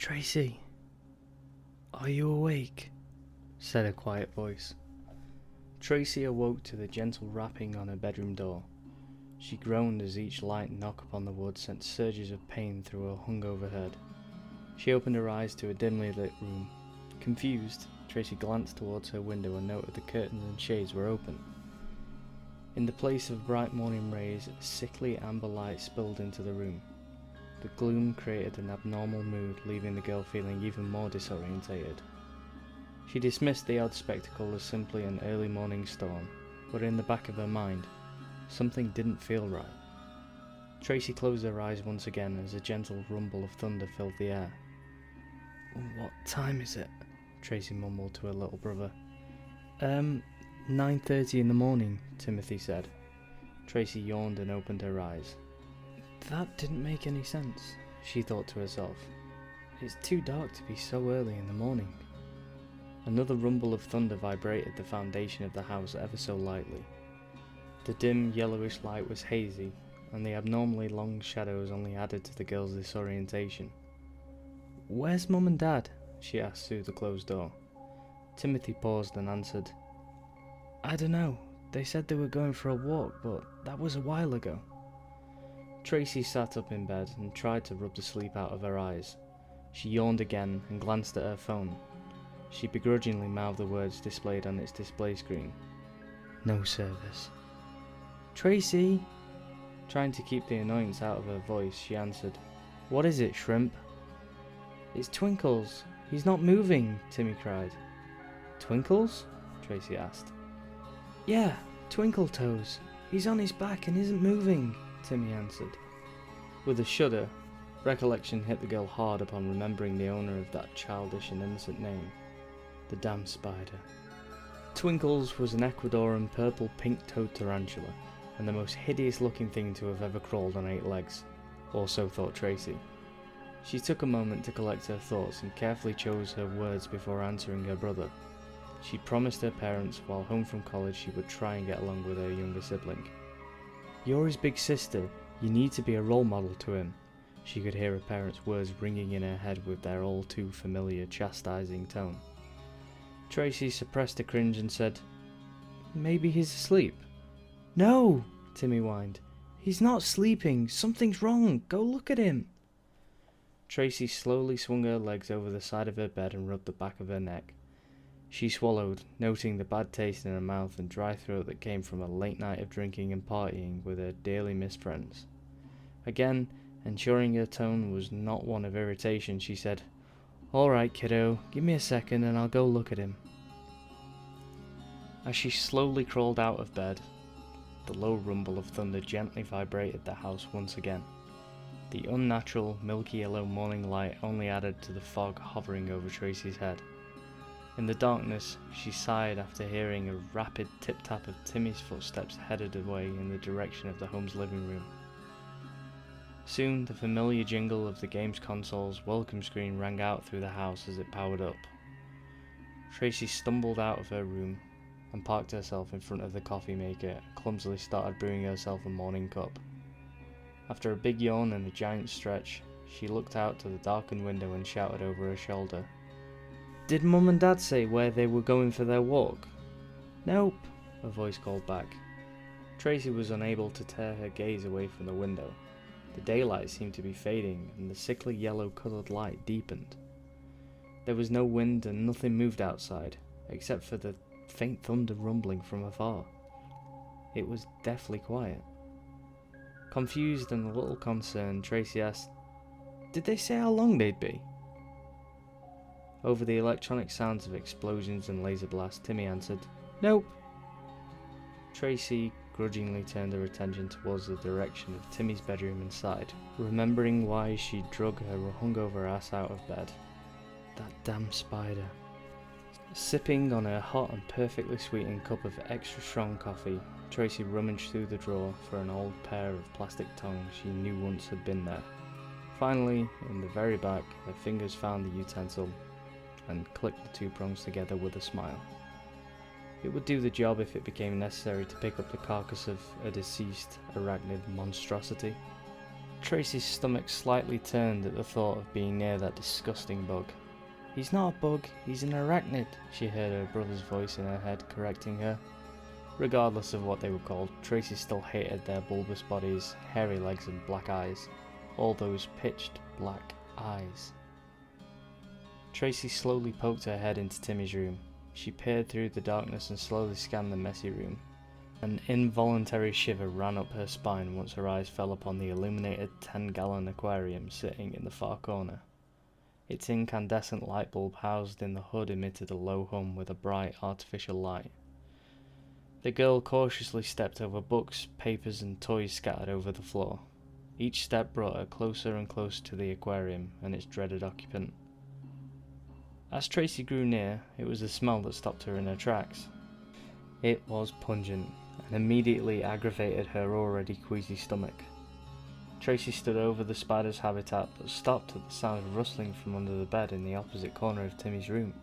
"Tracy, are you awake?" said a quiet voice. Tracy awoke to the gentle rapping on her bedroom door. She groaned as each light knock upon the wood sent surges of pain through her hungover head. She opened her eyes to a dimly lit room. Confused, Tracy glanced towards her window and noted the curtains and shades were open. In the place of bright morning rays, a sickly amber light spilled into the room. The gloom created an abnormal mood, leaving the girl feeling even more disorientated. She dismissed the odd spectacle as simply an early morning storm, but in the back of her mind, something didn't feel right. Tracy closed her eyes once again as a gentle rumble of thunder filled the air. "What time is it?" Tracy mumbled to her little brother. 9:30 in the morning," Timothy said. Tracy yawned and opened her eyes. That didn't make any sense, she thought to herself. It's too dark to be so early in the morning. Another rumble of thunder vibrated the foundation of the house ever so lightly. The dim yellowish light was hazy, and the abnormally long shadows only added to the girl's disorientation. "Where's Mum and Dad?" she asked through the closed door. Timothy paused and answered, "I don't know. They said they were going for a walk, but that was a while ago." Tracy sat up in bed and tried to rub the sleep out of her eyes. She yawned again and glanced at her phone. She begrudgingly mouthed the words displayed on its display screen. "No service." "Tracy!" Trying to keep the annoyance out of her voice, she answered, "What is it, Shrimp?" "It's Twinkles. He's not moving," Timmy cried. "Twinkles?" Tracy asked. "Yeah, Twinkle Toes. He's on his back and isn't moving," Timmy answered. With a shudder, recollection hit the girl hard upon remembering the owner of that childish and innocent name. The damn spider. Twinkles was an Ecuadorian purple pink-toed tarantula, and the most hideous looking thing to have ever crawled on 8 legs, or so thought Tracy. She took a moment to collect her thoughts and carefully chose her words before answering her brother. She promised her parents while home from college she would try and get along with her younger sibling. "You're his big sister, you need to be a role model to him." She could hear her parents' words ringing in her head with their all too familiar chastising tone. Tracy suppressed a cringe and said, "Maybe he's asleep." "No," Timmy whined. "He's not sleeping. Something's wrong. Go look at him." Tracy slowly swung her legs over the side of her bed and rubbed the back of her neck. She swallowed, noting the bad taste in her mouth and dry throat that came from a late night of drinking and partying with her dearly missed friends. Again, ensuring her tone was not one of irritation, she said, "Alright, kiddo, give me a second and I'll go look at him." As she slowly crawled out of bed, the low rumble of thunder gently vibrated the house once again. The unnatural, milky yellow morning light only added to the fog hovering over Tracy's head. In the darkness, she sighed after hearing a rapid tip-tap of Timmy's footsteps headed away in the direction of the home's living room. Soon, the familiar jingle of the game's console's welcome screen rang out through the house as it powered up. Tracy stumbled out of her room and parked herself in front of the coffee maker and clumsily started brewing herself a morning cup. After a big yawn and a giant stretch, she looked out to the darkened window and shouted over her shoulder, "Did Mum and Dad say where they were going for their walk?" "Nope," a voice called back. Tracy was unable to tear her gaze away from the window. The daylight seemed to be fading and the sickly yellow-coloured light deepened. There was no wind and nothing moved outside, except for the faint thunder rumbling from afar. It was deathly quiet. Confused and a little concerned, Tracy asked, "Did they say how long they'd be?" Over the electronic sounds of explosions and laser blasts, Timmy answered, "Nope." Tracy grudgingly turned her attention towards the direction of Timmy's bedroom and sighed, remembering why she drug her hungover ass out of bed. That damn spider. Sipping on her hot and perfectly sweetened cup of extra strong coffee, Tracy rummaged through the drawer for an old pair of plastic tongs she knew once had been there. Finally, in the very back, her fingers found the utensil and clicked the 2 prongs together with a smile. It would do the job if it became necessary to pick up the carcass of a deceased arachnid monstrosity. Tracy's stomach slightly turned at the thought of being near that disgusting bug. "He's not a bug, he's an arachnid," she heard her brother's voice in her head correcting her. Regardless of what they were called, Tracy still hated their bulbous bodies, hairy legs and black eyes. All those pitched black eyes. Tracy slowly poked her head into Timmy's room. She peered through the darkness and slowly scanned the messy room. An involuntary shiver ran up her spine once her eyes fell upon the illuminated 10-gallon aquarium sitting in the far corner. Its incandescent light bulb housed in the hood emitted a low hum with a bright artificial light. The girl cautiously stepped over books, papers and toys scattered over the floor. Each step brought her closer and closer to the aquarium and its dreaded occupant. As Tracy grew near, it was the smell that stopped her in her tracks. It was pungent, and immediately aggravated her already queasy stomach. Tracy stood over the spider's habitat, but stopped at the sound of rustling from under the bed in the opposite corner of Timmy's room.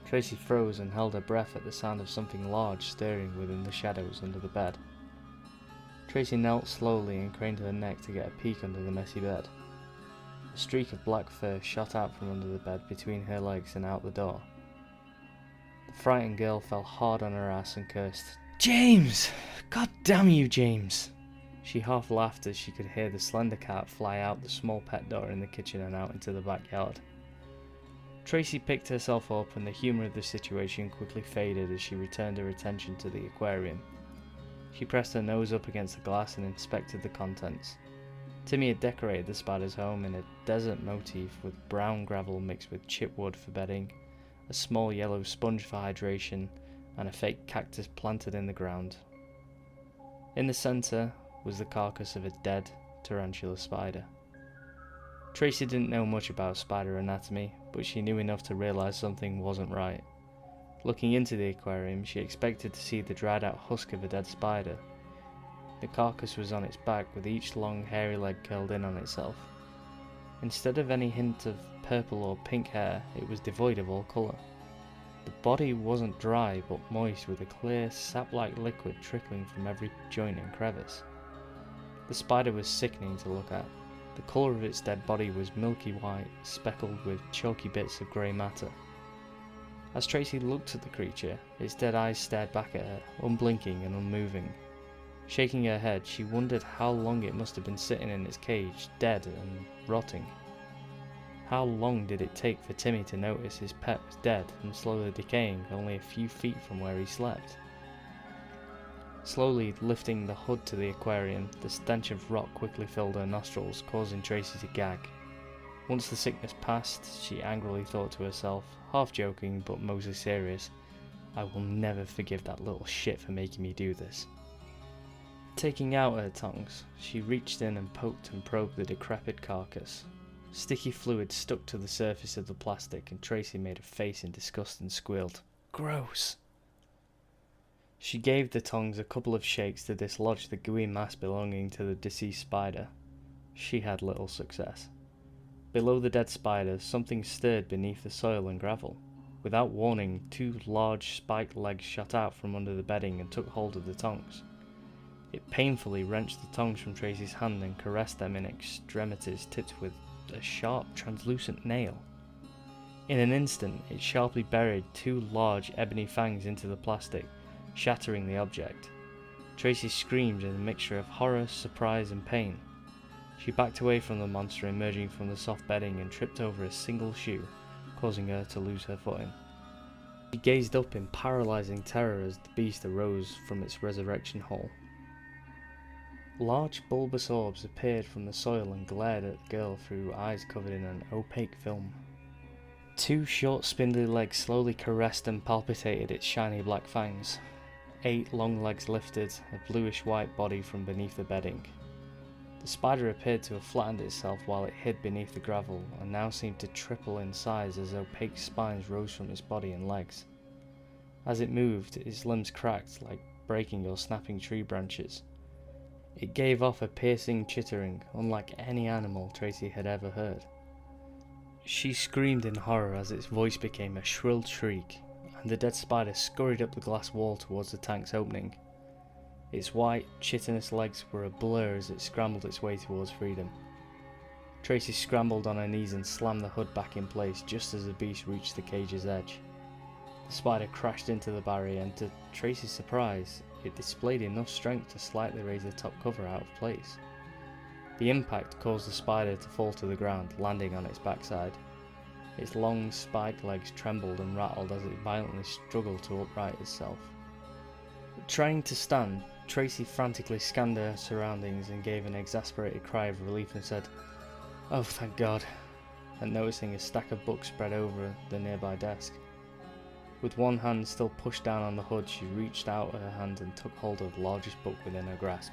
Tracy froze and held her breath at the sound of something large stirring within the shadows under the bed. Tracy knelt slowly and craned her neck to get a peek under the messy bed. A streak of black fur shot out from under the bed between her legs and out the door. The frightened girl fell hard on her ass and cursed, "James! God damn you, James!" She half laughed as she could hear the slender cat fly out the small pet door in the kitchen and out into the backyard. Tracy picked herself up and the humour of the situation quickly faded as she returned her attention to the aquarium. She pressed her nose up against the glass and inspected the contents. Timmy had decorated the spider's home in a desert motif with brown gravel mixed with chipwood for bedding, a small yellow sponge for hydration, and a fake cactus planted in the ground. In the centre was the carcass of a dead tarantula spider. Tracy didn't know much about spider anatomy, but she knew enough to realise something wasn't right. Looking into the aquarium, she expected to see the dried out husk of a dead spider. The carcass was on its back with each long hairy leg curled in on itself. Instead of any hint of purple or pink hair, it was devoid of all colour. The body wasn't dry but moist with a clear sap-like liquid trickling from every joint and crevice. The spider was sickening to look at. The colour of its dead body was milky white, speckled with chalky bits of grey matter. As Tracy looked at the creature, its dead eyes stared back at her, unblinking and unmoving. Shaking her head, she wondered how long it must have been sitting in its cage, dead and rotting. How long did it take for Timmy to notice his pet was dead and slowly decaying only a few feet from where he slept? Slowly lifting the hood to the aquarium, the stench of rot quickly filled her nostrils, causing Tracy to gag. Once the sickness passed, she angrily thought to herself, half joking but mostly serious, "I will never forgive that little shit for making me do this." Taking out her tongs, she reached in and poked and probed the decrepit carcass. Sticky fluid stuck to the surface of the plastic and Tracy made a face in disgust and squealed, "Gross!" She gave the tongs a couple of shakes to dislodge the gooey mass belonging to the deceased spider. She had little success. Below the dead spider, something stirred beneath the soil and gravel. Without warning, two large spiked legs shot out from under the bedding and took hold of the tongs. It painfully wrenched the tongs from Tracy's hand and caressed them in extremities tipped with a sharp, translucent nail. In an instant, it sharply buried two large ebony fangs into the plastic, shattering the object. Tracy screamed in a mixture of horror, surprise and pain. She backed away from the monster emerging from the soft bedding and tripped over a single shoe, causing her to lose her footing. She gazed up in paralysing terror as the beast arose from its resurrection hole. Large bulbous orbs appeared from the soil and glared at the girl through eyes covered in an opaque film. Two short spindly legs slowly caressed and palpitated its shiny black fangs. 8 long legs lifted a bluish-white body from beneath the bedding. The spider appeared to have flattened itself while it hid beneath the gravel, and now seemed to triple in size as opaque spines rose from its body and legs. As it moved, its limbs cracked like breaking or snapping tree branches. It gave off a piercing chittering, unlike any animal Tracy had ever heard. She screamed in horror as its voice became a shrill shriek, and the dead spider scurried up the glass wall towards the tank's opening. Its white, chitinous legs were a blur as it scrambled its way towards freedom. Tracy scrambled on her knees and slammed the hood back in place just as the beast reached the cage's edge. The spider crashed into the barrier, and to Tracy's surprise, it displayed enough strength to slightly raise the top cover out of place. The impact caused the spider to fall to the ground, landing on its backside. Its long, spiked legs trembled and rattled as it violently struggled to upright itself. Trying to stand, Tracy frantically scanned her surroundings and gave an exasperated cry of relief and said, "Oh, thank God," and noticing a stack of books spread over the nearby desk. With one hand still pushed down on the hood, she reached out her hand and took hold of the largest book within her grasp.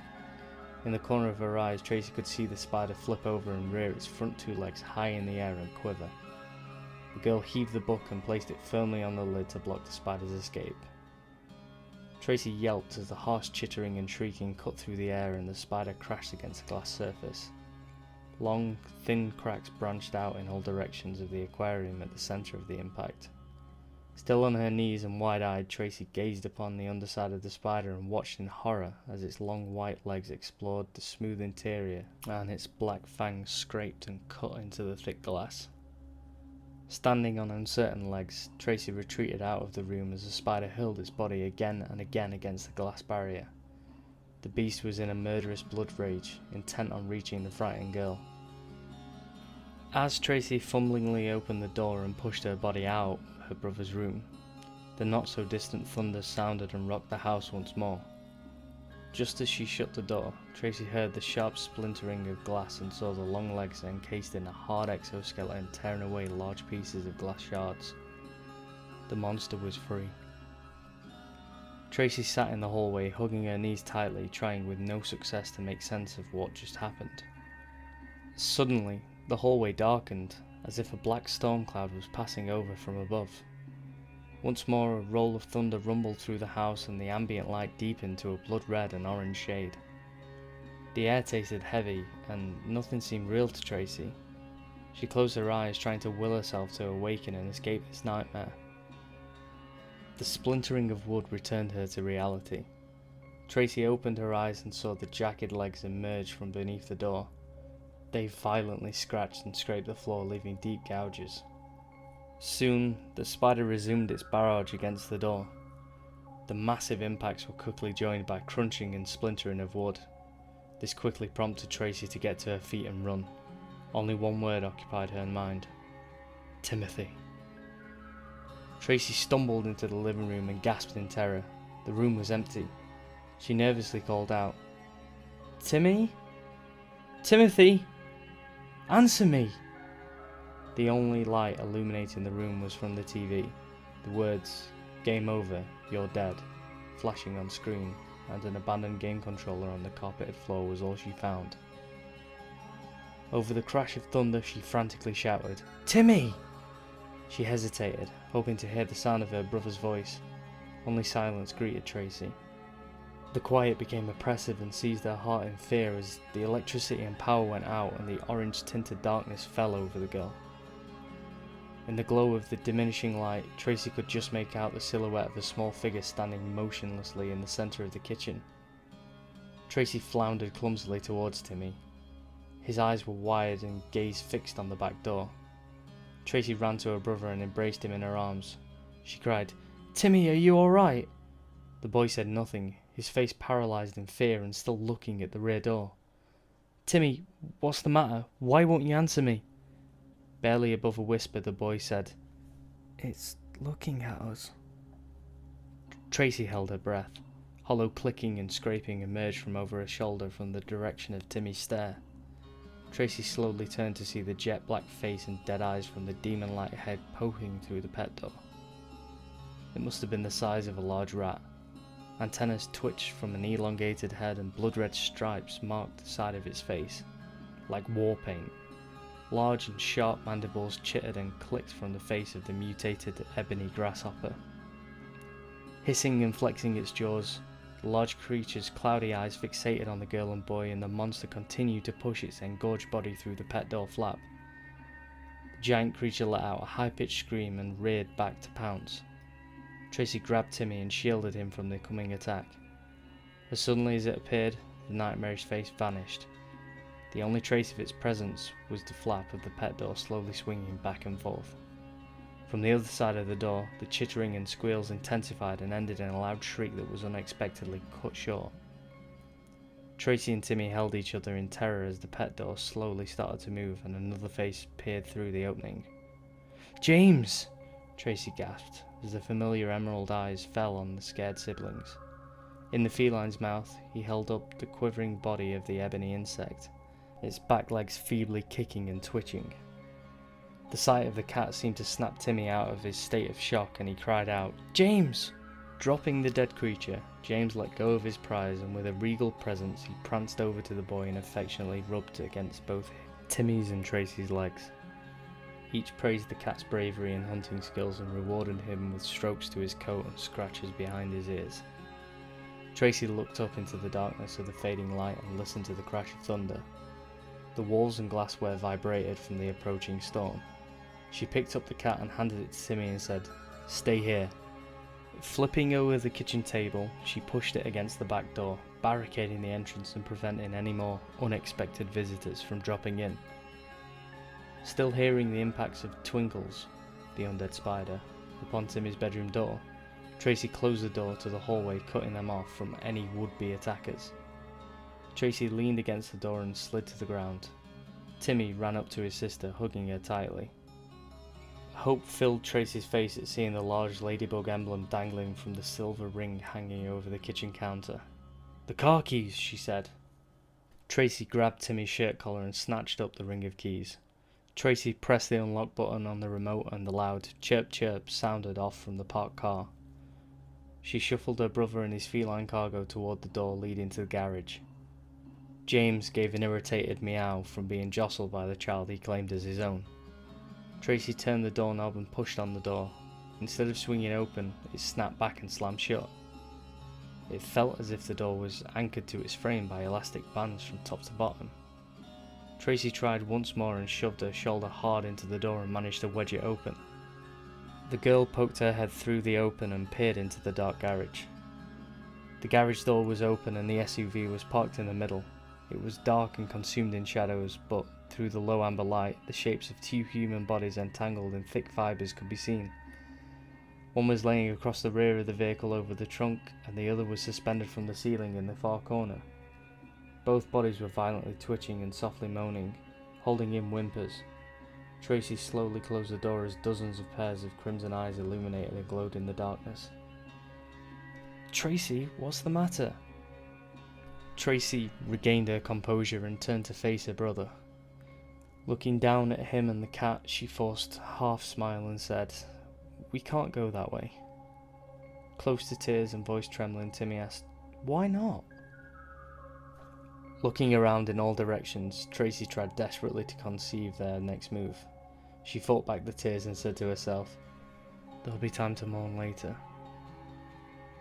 In the corner of her eyes, Tracy could see the spider flip over and rear its front two legs high in the air and quiver. The girl heaved the book and placed it firmly on the lid to block the spider's escape. Tracy yelped as the harsh chittering and shrieking cut through the air and the spider crashed against the glass surface. Long, thin cracks branched out in all directions of the aquarium at the centre of the impact. Still on her knees and wide-eyed, Tracy gazed upon the underside of the spider and watched in horror as its long white legs explored the smooth interior and its black fangs scraped and cut into the thick glass. Standing on uncertain legs, Tracy retreated out of the room as the spider hurled its body again and again against the glass barrier. The beast was in a murderous blood rage, intent on reaching the frightened girl. As Tracy fumblingly opened the door and pushed her body out her brother's room, the not-so-distant thunder sounded and rocked the house once more. Just as she shut the door, Tracy heard the sharp splintering of glass and saw the long legs encased in a hard exoskeleton tearing away large pieces of glass shards. The monster was free. Tracy sat in the hallway, hugging her knees tightly, trying with no success to make sense of what just happened. Suddenly, the hallway darkened, as if a black storm cloud was passing over from above. Once more, a roll of thunder rumbled through the house and the ambient light deepened to a blood-red and orange shade. The air tasted heavy, and nothing seemed real to Tracy. She closed her eyes, trying to will herself to awaken and escape this nightmare. The splintering of wood returned her to reality. Tracy opened her eyes and saw the jagged legs emerge from beneath the door. They violently scratched and scraped the floor, leaving deep gouges. Soon, the spider resumed its barrage against the door. The massive impacts were quickly joined by crunching and splintering of wood. This quickly prompted Tracy to get to her feet and run. Only one word occupied her mind: Timothy. Tracy stumbled into the living room and gasped in terror. The room was empty. She nervously called out, "Timmy? Timothy? Answer me!" The only light illuminating the room was from the TV. The words, "Game over, you're dead," flashing on screen, and an abandoned game controller on the carpeted floor was all she found. Over the crash of thunder, she frantically shouted, "Timmy!" She hesitated, hoping to hear the sound of her brother's voice. Only silence greeted Tracy. The quiet became oppressive and seized her heart in fear as the electricity and power went out and the orange-tinted darkness fell over the girl. In the glow of the diminishing light, Tracy could just make out the silhouette of a small figure standing motionlessly in the centre of the kitchen. Tracy floundered clumsily towards Timmy. His eyes were wide and gaze fixed on the back door. Tracy ran to her brother and embraced him in her arms. She cried, "Timmy, are you alright?" The boy said nothing, his face paralysed in fear and still looking at the rear door. "Timmy, what's the matter? Why won't you answer me?" Barely above a whisper, the boy said, "It's looking at us." Tracy held her breath. Hollow clicking and scraping emerged from over her shoulder from the direction of Timmy's stare. Tracy slowly turned to see the jet black face and dead eyes from the demon-like head poking through the pet door. It must have been the size of a large rat. Antennas twitched from an elongated head and blood-red stripes marked the side of its face, like war paint. Large and sharp mandibles chittered and clicked from the face of the mutated ebony grasshopper. Hissing and flexing its jaws, the large creature's cloudy eyes fixated on the girl and boy, and the monster continued to push its engorged body through the pet door flap. The giant creature let out a high-pitched scream and reared back to pounce. Tracy grabbed Timmy and shielded him from the coming attack. As suddenly as it appeared, the nightmarish face vanished. The only trace of its presence was the flap of the pet door slowly swinging back and forth. From the other side of the door, the chittering and squeals intensified and ended in a loud shriek that was unexpectedly cut short. Tracy and Timmy held each other in terror as the pet door slowly started to move and another face peered through the opening. "James!" Tracy gasped as the familiar emerald eyes fell on the scared siblings. In the feline's mouth, he held up the quivering body of the ebony insect, its back legs feebly kicking and twitching. The sight of the cat seemed to snap Timmy out of his state of shock, and he cried out, "James!" Dropping the dead creature, James let go of his prize, and with a regal presence he pranced over to the boy and affectionately rubbed against both Timmy's and Tracy's legs. Each praised the cat's bravery and hunting skills and rewarded him with strokes to his coat and scratches behind his ears. Tracy looked up into the darkness of the fading light and listened to the crash of thunder. The walls and glassware vibrated from the approaching storm. She picked up the cat and handed it to Timmy and said, "Stay here." Flipping over the kitchen table, she pushed it against the back door, barricading the entrance and preventing any more unexpected visitors from dropping in. Still hearing the impacts of Twinkles, the undead spider, upon Timmy's bedroom door, Tracy closed the door to the hallway, cutting them off from any would-be attackers. Tracy leaned against the door and slid to the ground. Timmy ran up to his sister, hugging her tightly. Hope filled Tracy's face at seeing the large ladybug emblem dangling from the silver ring hanging over the kitchen counter. "The car keys," she said. Tracy grabbed Timmy's shirt collar and snatched up the ring of keys. Tracy pressed the unlock button on the remote and the loud chirp chirp sounded off from the parked car. She shuffled her brother and his feline cargo toward the door leading to the garage. James gave an irritated meow from being jostled by the child he claimed as his own. Tracy turned the doorknob and pushed on the door. Instead of swinging open, it snapped back and slammed shut. It felt as if the door was anchored to its frame by elastic bands from top to bottom. Tracy tried once more and shoved her shoulder hard into the door and managed to wedge it open. The girl poked her head through the open and peered into the dark garage. The garage door was open and the SUV was parked in the middle. It was dark and consumed in shadows, but through the low amber light, the shapes of two human bodies entangled in thick fibres could be seen. One was laying across the rear of the vehicle over the trunk, and the other was suspended from the ceiling in the far corner. Both bodies were violently twitching and softly moaning, holding in whimpers. Tracy slowly closed the door as dozens of pairs of crimson eyes illuminated and glowed in the darkness. "Tracy, what's the matter?" Tracy regained her composure and turned to face her brother. Looking down at him and the cat, she forced a half-smile and said, "We can't go that way." Close to tears and voice trembling, Timmy asked, "Why not?" Looking around in all directions, Tracy tried desperately to conceive their next move. She fought back the tears and said to herself, "There'll be time to mourn later."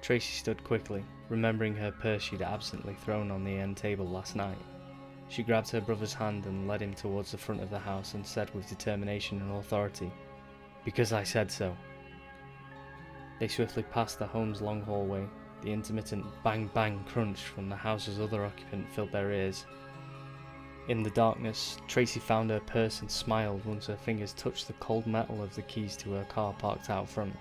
Tracy stood quickly, remembering her purse she'd absently thrown on the end table last night. She grabbed her brother's hand and led him towards the front of the house and said with determination and authority, "Because I said so." They swiftly passed the home's long hallway. The intermittent bang-bang crunch from the house's other occupant filled their ears. In the darkness, Tracy found her purse and smiled once her fingers touched the cold metal of the keys to her car parked out front.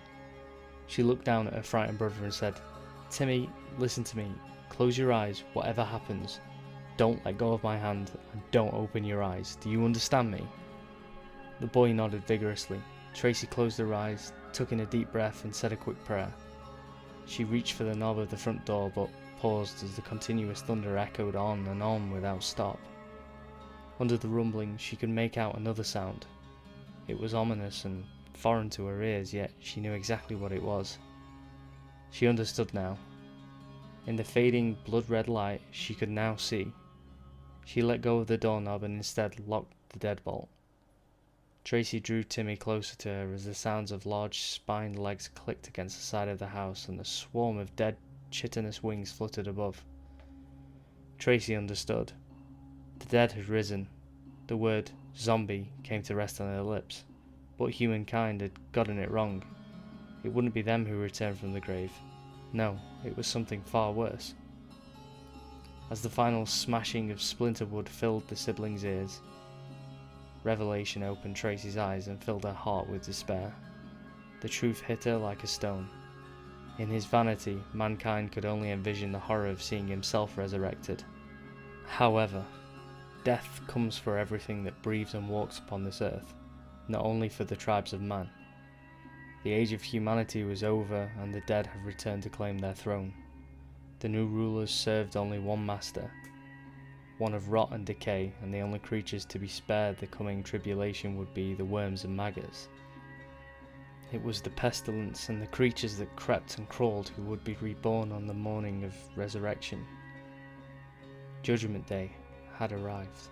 She looked down at her frightened brother and said, "Timmy, listen to me. Close your eyes, whatever happens. Don't let go of my hand, and don't open your eyes. Do you understand me?" The boy nodded vigorously. Tracy closed her eyes, took in a deep breath and said a quick prayer. She reached for the knob of the front door but paused as the continuous thunder echoed on and on without stop. Under the rumbling, she could make out another sound. It was ominous and foreign to her ears, yet she knew exactly what it was. She understood now. In the fading blood-red light, she could now see. She let go of the doorknob and instead locked the deadbolt. Tracy drew Timmy closer to her as the sounds of large spined legs clicked against the side of the house and a swarm of dead chitinous wings fluttered above. Tracy understood. The dead had risen. The word zombie came to rest on her lips, but humankind had gotten it wrong. It wouldn't be them who returned from the grave. No, it was something far worse. As the final smashing of splinter wood filled the siblings' ears, revelation opened Tracy's eyes and filled her heart with despair. The truth hit her like a stone. In his vanity, mankind could only envision the horror of seeing himself resurrected. However, death comes for everything that breathes and walks upon this earth, not only for the tribes of man. The age of humanity was over and the dead have returned to claim their throne. The new rulers served only one master, one of rot and decay, and the only creatures to be spared the coming tribulation would be the worms and maggots. It was the pestilence and the creatures that crept and crawled who would be reborn on the morning of resurrection. Judgment Day had arrived,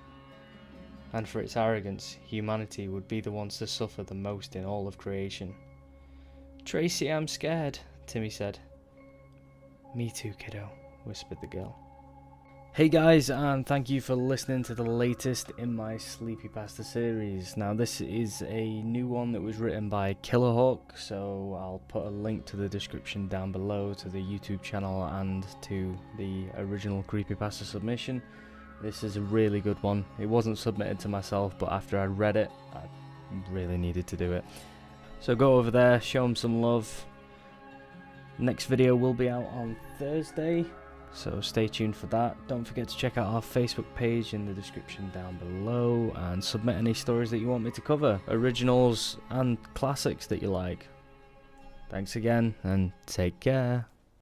and for its arrogance, humanity would be the ones to suffer the most in all of creation. "Tracy, I'm scared," Timmy said. "Me too, kiddo," whispered the girl. Hey guys, and thank you for listening to the latest in my Sleepypasta series. Now this is a new one that was written by Killerhawk, so I'll put a link to the description down below to the YouTube channel and to the original Creepypasta submission. This is a really good one. It wasn't submitted to myself, but after I read it, I really needed to do it. So go over there, show them some love. Next video will be out on Thursday, so stay tuned for that. Don't forget to check out our Facebook page in the description down below and submit any stories that you want me to cover, originals and classics that you like. Thanks again and take care.